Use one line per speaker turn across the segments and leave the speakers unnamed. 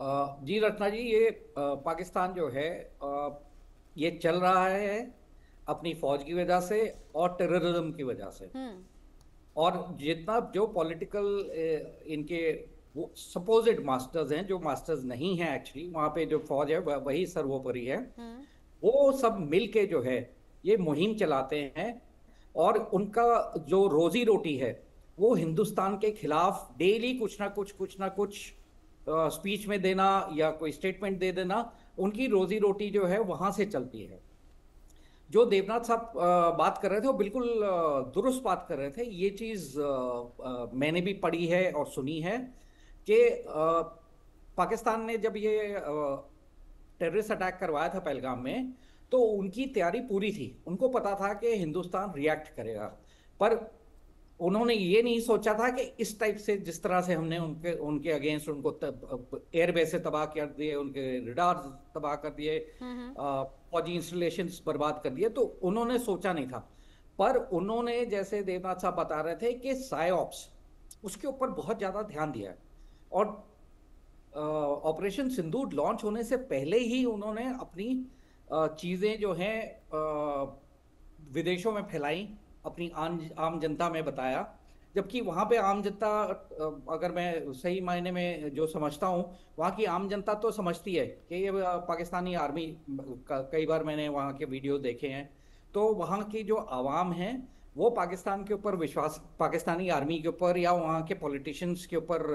जी रत्ना जी, ये पाकिस्तान जो है ये चल रहा है अपनी फौज की वजह से और टेररिज्म की वजह से।
हम्म।
और जितना जो पॉलिटिकल इनके वो सपोजिड मास्टर्स हैं, जो मास्टर्स नहीं हैं एक्चुअली, वहाँ पे जो फौज है वही सर्वोपरि है।
हम्म।
वो सब मिल के जो है ये मुहिम चलाते हैं। और उनका जो रोजी रोटी है वो हिंदुस्तान के खिलाफ डेली कुछ ना कुछ स्पीच में देना या कोई स्टेटमेंट दे देना। उनकी रोजी रोटी जो है वहां से चलती है। जो देवनाथ साहब बात कर रहे थे वो बिल्कुल दुरुस्त बात कर रहे थे। ये चीज मैंने भी पढ़ी है और सुनी है कि पाकिस्तान ने जब ये टेररिस्ट अटैक करवाया था पहलगाम में, तो उनकी तैयारी पूरी थी। उनको पता था कि हिंदुस्तान रिएक्ट करेगा। पर उन्होंने ये नहीं सोचा था कि इस टाइप से, जिस तरह से हमने उनके उनके अगेंस्ट उनको एयरबेस से तबाह कर दिए, उनके रडार तबाह कर दिए,
हम्म।
फौजी इंस्टॉलेशंस बर्बाद कर दिए, तो उन्होंने सोचा नहीं था। पर उन्होंने, जैसे देवनाथ साहब बता रहे थे, कि साइऑप्स उसके ऊपर बहुत ज्यादा ध्यान दिया है। और ऑपरेशन सिंदूर लॉन्च होने से पहले ही उन्होंने अपनी चीजें जो हैं विदेशों में फैलाई, अपनी आम आम जनता में बताया। जबकि वहां पे आम जनता, अगर मैं सही मायने में जो समझता हूँ, वहाँ की आम जनता तो समझती है कि ये पाकिस्तानी आर्मी कई बार मैंने वहाँ के वीडियो देखे हैं। तो वहाँ की जो आवाम है वो पाकिस्तान के ऊपर विश्वास, पाकिस्तानी आर्मी के ऊपर या वहाँ के पॉलिटिशियंस के ऊपर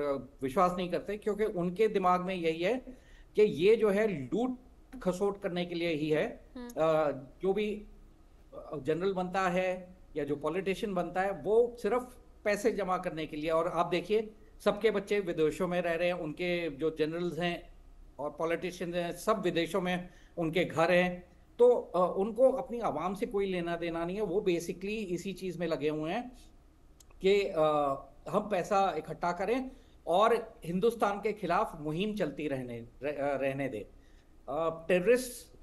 विश्वास नहीं करते, क्योंकि उनके दिमाग में यही है कि ये जो है लूट खसोट करने के लिए ही है।
हम्म।
जो भी जनरल बनता है या जो पॉलिटिशियन बनता है वो सिर्फ पैसे जमा करने के लिए। और आप देखिए, सबके बच्चे विदेशों में रह रहे हैं, उनके जो जनरल्स हैं और पॉलिटिशियंस हैं सब विदेशों में, उनके घर हैं। तो उनको अपनी आवाम से कोई लेना देना नहीं है। वो बेसिकली इसी चीज में लगे हुए हैं कि हम पैसा इकट्ठा करें और हिंदुस्तान के खिलाफ मुहिम चलती रहने दें। टेररिस्ट,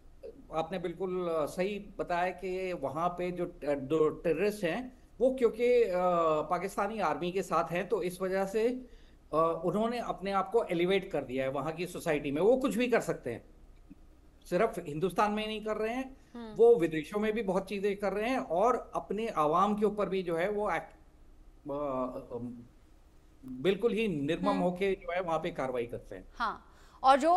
आपने बिल्कुल सही बताया कि वहां पे जो टेररिस्ट हैं वो क्योंकि पाकिस्तानी आर्मी के साथ हैं, तो इस वजह से उन्होंने अपने आप को एलिवेट कर दिया है वहां की सोसाइटी में। वो कुछ भी कर सकते हैं, सिर्फ हिंदुस्तान में ही नहीं कर रहे हैं,
हम्म।
वो विदेशों में भी बहुत चीजें कर रहे हैं और अपने आवाम के ऊपर भी जो है वो बिल्कुल ही निर्मम
हम्म।
होके जो है वहां पे कार्रवाई करते हैं।
हाँ। और जो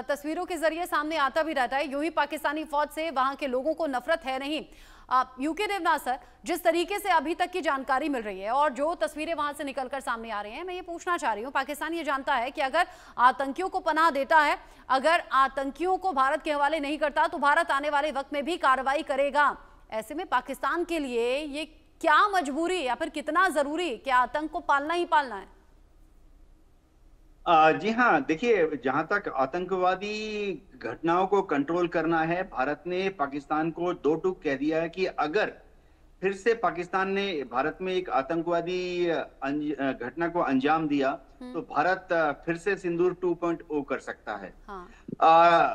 तस्वीरों के जरिए सामने आता भी रहता है, यूं ही पाकिस्तानी फौज से वहां के लोगों को नफरत है नहीं। यूके देवनाथ सर, जिस तरीके से अभी तक की जानकारी मिल रही है और जो तस्वीरें वहां से निकलकर सामने आ रही हैं, मैं ये पूछना चाह रही हूँ, पाकिस्तान ये जानता है कि अगर आतंकियों को पनाह देता है, अगर आतंकियों को भारत के हवाले नहीं करता, तो भारत आने वाले वक्त में भी कार्रवाई करेगा। ऐसे में पाकिस्तान के लिए ये क्या मजबूरी या फिर कितना जरूरी, क्या आतंक को पालना ही पालना है?
जी हाँ, देखिए, जहां तक आतंकवादी घटनाओं को कंट्रोल करना है, भारत ने पाकिस्तान को दो टूक कह दिया है कि अगर फिर से पाकिस्तान ने भारत में एक आतंकवादी घटना को अंजाम दिया तो भारत फिर से सिंदूर 2.0 कर सकता है।
हाँ।
आ,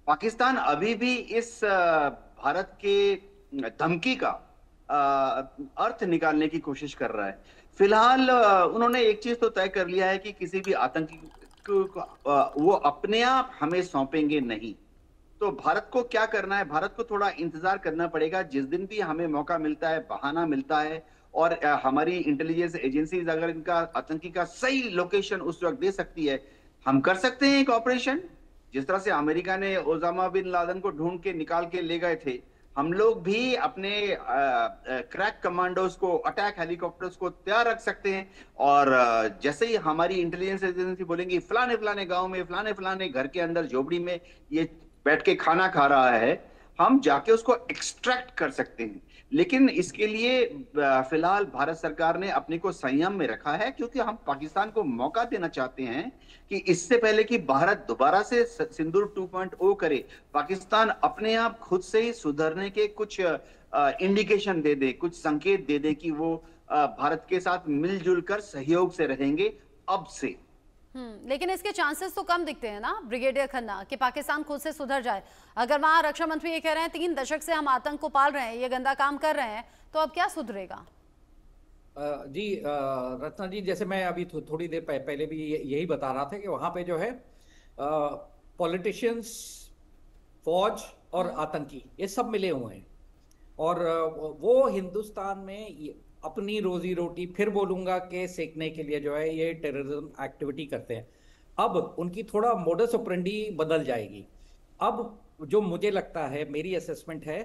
पाकिस्तान अभी भी इस भारत के धमकी का अर्थ निकालने की कोशिश कर रहा है। फिलहाल उन्होंने एक चीज तो तय कर लिया है कि किसी भी आतंकी वो अपने आप हमें सौंपेंगे नहीं। तो भारत को क्या करना है, भारत को थोड़ा इंतजार करना पड़ेगा। जिस दिन भी हमें मौका मिलता है, बहाना मिलता है, और हमारी इंटेलिजेंस एजेंसीज अगर इनका आतंकी का सही लोकेशन उस वक्त दे सकती है, हम कर सकते हैं एक ऑपरेशन। जिस तरह से अमेरिका ने ओसामा बिन लादेन को ढूंढ के निकाल के ले गए थे, हम लोग भी अपने क्रैक कमांडोज को, अटैक हेलीकॉप्टर्स को तैयार रख सकते हैं। और जैसे ही हमारी इंटेलिजेंस एजेंसी बोलेंगी फलाने फलाने गांव में, फलाने फलाने घर के अंदर झोपड़ी में ये बैठ के खाना खा रहा है, हम जाके उसको एक्सट्रैक्ट कर सकते हैं। लेकिन इसके लिए फिलहाल भारत सरकार ने अपने को संयम में रखा है, क्योंकि हम पाकिस्तान को मौका देना चाहते हैं कि इससे पहले कि भारत दोबारा से सिंदूर 2.0 करे, पाकिस्तान अपने आप खुद से ही सुधरने के कुछ इंडिकेशन दे दे, कुछ संकेत दे दे कि वो भारत के साथ मिलजुल कर सहयोग से रहेंगे अब से।
लेकिन इसके चांसेस तो कम दिखते हैं ना ब्रिगेडियर खन्ना, कि पाकिस्तान खुद से सुधर जाए। अगर वहां रक्षा मंत्री ये कह रहे हैं 3 दशक से हम आतंक को पाल रहे हैं, ये गंदा काम कर रहे हैं, तो अब क्या सुधरेगा?
जी रत्ना जी, जैसे मैं अभी थोड़ी देर पहले भी यही बता रहा था कि वहां पे जो है पॉलिटिशियंस, फौज और आतंकी, ये सब मिले हुए हैं। और वो हिंदुस्तान में अपनी रोजी रोटी, फिर बोलूंगा कि सेकने के लिए जो है ये टेररिज्म एक्टिविटी करते हैं। अब उनकी थोड़ा मोडस ऑपरेंडी बदल जाएगी। अब जो मुझे लगता है, मेरी असेसमेंट है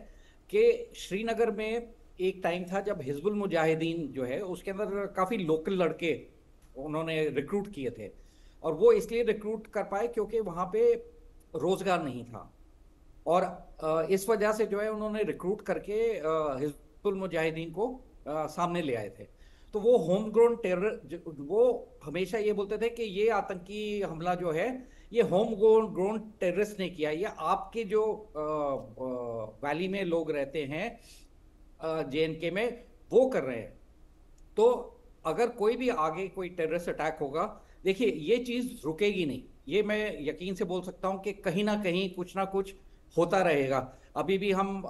कि श्रीनगर में एक टाइम था जब हिजबुल मुजाहिदीन जो है उसके अंदर काफी लोकल लड़के उन्होंने रिक्रूट किए थे, और वो इसलिए रिक्रूट कर पाए क्योंकि वहां पे रोजगार नहीं था, और इस वजह से जो है उन्होंने रिक्रूट करके हिजबुल मुजाहिदीन को सामने ले आए थे। तो वो होम ग्रोन टेरर, वो हमेशा ये बोलते थे कि ये आतंकी हमला जो है ये होम ग्रोन टेररिस्ट ने किया, ये आपके जो वैली में लोग रहते हैं JNK में वो कर रहे हैं। तो अगर कोई भी आगे कोई टेररिस्ट अटैक होगा, देखिए ये चीज रुकेगी नहीं, ये मैं यकीन से बोल सकता हूं कि कहीं ना कहीं कुछ ना कुछ होता रहेगा। अभी भी हम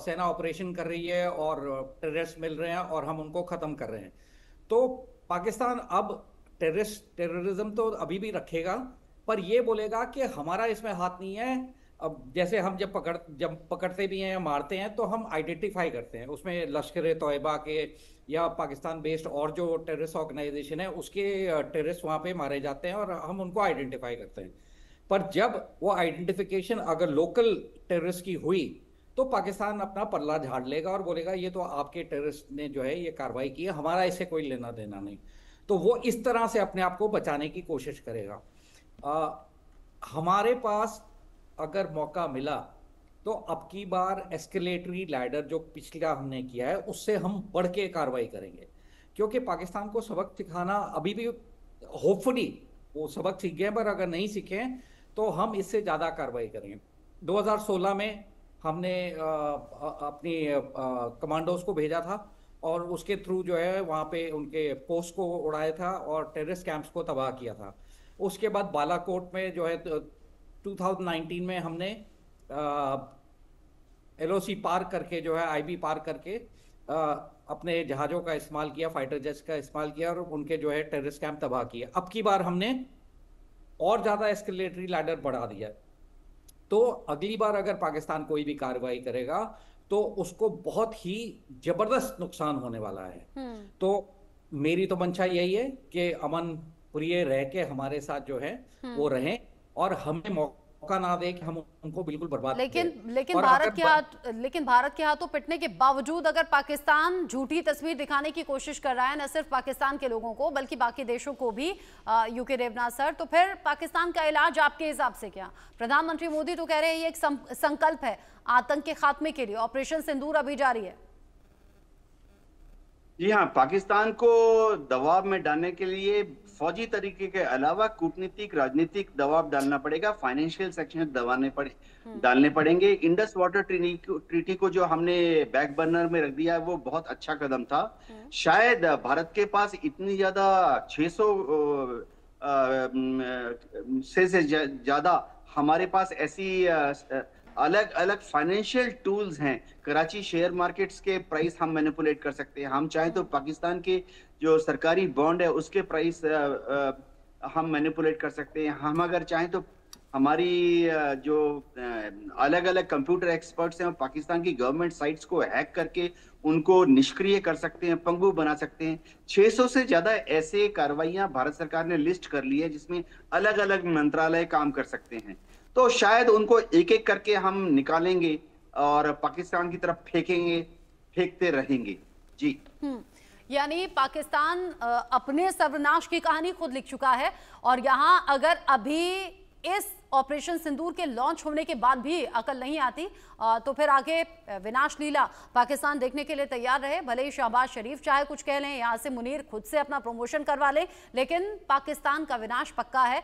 सेना ऑपरेशन कर रही है और टेररिस्ट मिल रहे हैं और हम उनको खत्म कर रहे हैं। तो पाकिस्तान अब टेररिज्म तो अभी भी रखेगा, पर ये बोलेगा कि हमारा इसमें हाथ नहीं है। अब जैसे हम जब पकड़ते भी हैं या मारते हैं तो हम आइडेंटिफाई करते हैं, उसमें लश्कर तोयबा के या पाकिस्तान बेस्ड और जो टेररिस्ट ऑर्गेनाइजेशन है उसके टेररिस्ट वहां पे मारे जाते हैं और हम उनको आइडेंटिफाई करते हैं। पर जब वो आइडेंटिफिकेशन अगर लोकल टेररिस्ट की हुई तो पाकिस्तान अपना पल्ला झाड़ लेगा और बोलेगा ये तो आपके टेररिस्ट ने जो है ये कार्रवाई की है, हमारा इससे कोई लेना देना नहीं। तो वो इस तरह से अपने आप को बचाने की कोशिश करेगा। हमारे पास अगर मौका मिला तो अब की बार एस्केलेटरी लैडर जो पिछला हमने किया है उससे हम बढ़ के कार्रवाई करेंगे, क्योंकि पाकिस्तान को सबक सिखाना अभी भी, होपफुली वो सबक सीख गए, पर अगर नहीं सीखे तो हम इससे ज्यादा कार्रवाई करेंगे। 2016 में हमने अपनी कमांडोज को भेजा था और उसके थ्रू जो है वहां पे उनके पोस्ट को उड़ाया था और टेररिस्ट कैंप्स को तबाह किया था। उसके बाद बालाकोट में जो है 2019 में हमने LOC पार करके जो है IB पार करके अपने जहाजों का इस्तेमाल किया, फाइटर जेट्स का इस्तेमाल किया और उनके जो है टेररिस्ट कैंप तबाह किए। अब की बार हमने और ज्यादा एस्केलेटरी लैडर बढ़ा दिया। तो अगली बार अगर पाकिस्तान कोई भी कार्रवाई करेगा तो उसको बहुत ही जबरदस्त नुकसान होने वाला है। तो मेरी तो मंशा यही है कि अमन प्रिय रह के हमारे साथ जो है वो रहें और हमें मौका ना दे कि हम उनको बिल्कुल बर्बाद करें।
लेकिन भारत के हाथों पिटने के बावजूद अगर पाकिस्तान झूठी तस्वीर दिखाने की कोशिश कर रहा है, न सिर्फ पाकिस्तान के लोगों को बल्कि बाकी देशों को भी, यूके देवनाथ सर, तो फिर पाकिस्तान का इलाज आपके हिसाब से क्या? प्रधानमंत्री मोदी तो कह रहे हैं ये एक संकल्प है आतंक के खात्मे के लिए, ऑपरेशन सिंदूर अभी जारी है।
जी हाँ, पाकिस्तान को दबाव में डालने के लिए फौजी तरीके के अलावा कूटनीतिक राजनीतिक दबाव डालना पड़ेगा, फाइनेंशियल सेक्शन डालने पड़ेंगे। इंडस वाटर ट्रीटी को जो हमने बैक बर्नर में रख दिया वो बहुत अच्छा कदम था। शायद भारत के पास इतनी ज्यादा 600 से ज्यादा हमारे पास ऐसी अलग अलग फाइनेंशियल टूल्स हैं। कराची शेयर मार्केट्स के प्राइस हम मैनिपुलेट कर सकते हैं, हम चाहें तो पाकिस्तान के जो सरकारी बॉन्ड है उसके प्राइस हम मैनिपुलेट कर सकते हैं, हम अगर चाहें तो हमारी जो अलग अलग कंप्यूटर एक्सपर्ट्स हैं पाकिस्तान की गवर्नमेंट साइट्स को हैक करके उनको निष्क्रिय कर सकते हैं, पंगु बना सकते हैं। 600 से ज्यादा ऐसे कार्रवाइयां भारत सरकार ने लिस्ट कर ली है जिसमें अलग अलग मंत्रालय काम कर सकते हैं। तो शायद उनको एक एक करके हम निकालेंगे और पाकिस्तान की तरफ फेंकते रहेंगे। जी,
यानी पाकिस्तान अपने सर्वनाश की कहानी खुद लिख चुका है और यहां अगर अभी इस ऑपरेशन सिंदूर के लॉन्च होने के बाद भी अकल नहीं आती तो फिर आगे विनाश लीला पाकिस्तान देखने के लिए तैयार रहे। भले ही शहबाज शरीफ चाहे कुछ कह लें, यहां से मुनीर खुद से अपना प्रमोशन करवा ले, लेकिन पाकिस्तान का विनाश पक्का है।